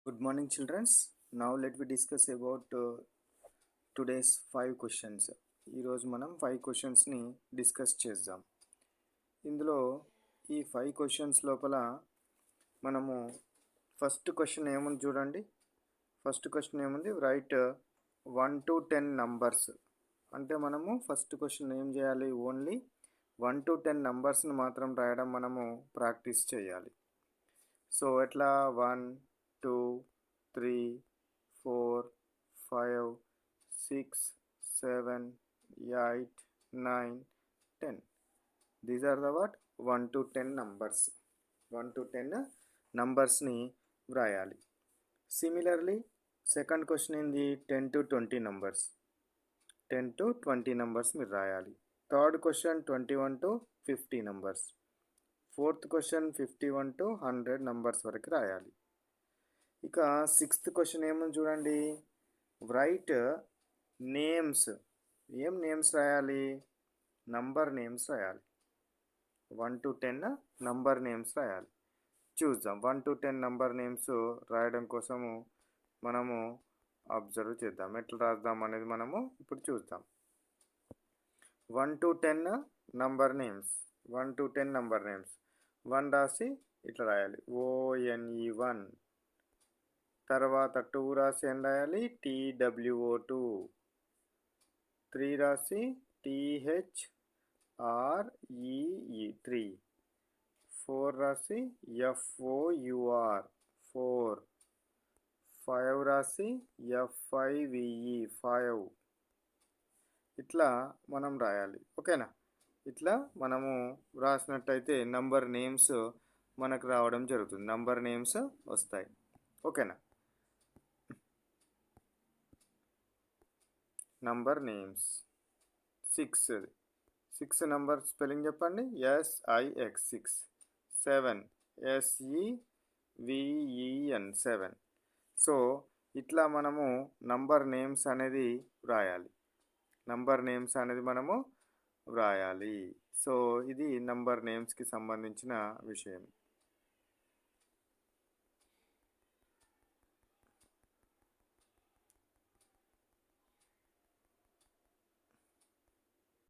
Good morning, children. Now let me discuss about today's 5 questions. ఈరోజు మనం 5 క్వశ్చన్స్ని discuss చేద్దాం. ఇందులో ఈ 5 క్వశ్చన్స్ లోపల మనము ఫస్ట్ క్వశ్చన్ ఏముంది చూడండి. ఫస్ట్ క్వశ్చన్ ఏముంది, రైట్ 1 to 10 నంబర్స్. అంటే మనము ఫస్ట్ క్వశ్చన్ ఏం చేయాలి, ఓన్లీ 1 to 10 నంబర్స్ని మాత్రం రాయడం మనము ప్రాక్టీస్ చేయాలి. సో ఎట్లా 1 2 3 4 5 6 7 8 9 10. These are the what 1 to 10 numbers. 1 to 10 నంబర్స్ని వ్రాయాలి. సిమిలర్లీ సెకండ్ క్వశ్చన్ ఏంది, 10 to 20 నంబర్స్. 10 to 20 నంబర్స్ మీరు రాయాలి. Third question 21 to 50 numbers. Fourth question 51 to 100 numbers వరకు రాయాలి. ఇక సిక్స్త్ క్వశ్చన్ ఏముంది చూడండి, రైట్ నేమ్స్. ఏం నేమ్స్ రాయాలి, నంబర్ నేమ్స్ రాయాలి. 1 to 10 నంబర్ నేమ్స్ రాయాలి. చూద్దాం 1 to 10 నంబర్ నేమ్స్ రాయడం కోసము మనము అబ్జర్వ్ చేద్దాం. ఎట్లా రాద్దాం అనేది మనము ఇప్పుడు చూద్దాం. 1 to 10 number names. 1 to 10 number names. 1 రాసి ఇట్లా రాయాలి, ONE1. తర్వాత 2 రాసి ఏం రాయాలి, TWO2. 3 రాసి THREE3. 4 రాసి FOUR 4. 5 రాసి FIVE 5. ఇట్లా మనం రాయాలి. ఓకేనా? ఇట్లా మనము రాసినట్టయితే నంబర్ నేమ్స్ మనకు రావడం జరుగుతుంది. నంబర్ నేమ్స్ వస్తాయి. ఓకేనా? నంబర్ నేమ్స్ 6 నంబర్ స్పెల్లింగ్ చెప్పండి, SIX 6. 7 SEVEN 7. సో ఇట్లా మనము నంబర్ నేమ్స్ అనేది వ్రాయాలి. నంబర్ నేమ్స్ అనేది మనము వ్రాయాలి. సో ఇది నంబర్ నేమ్స్కి సంబంధించిన విషయం.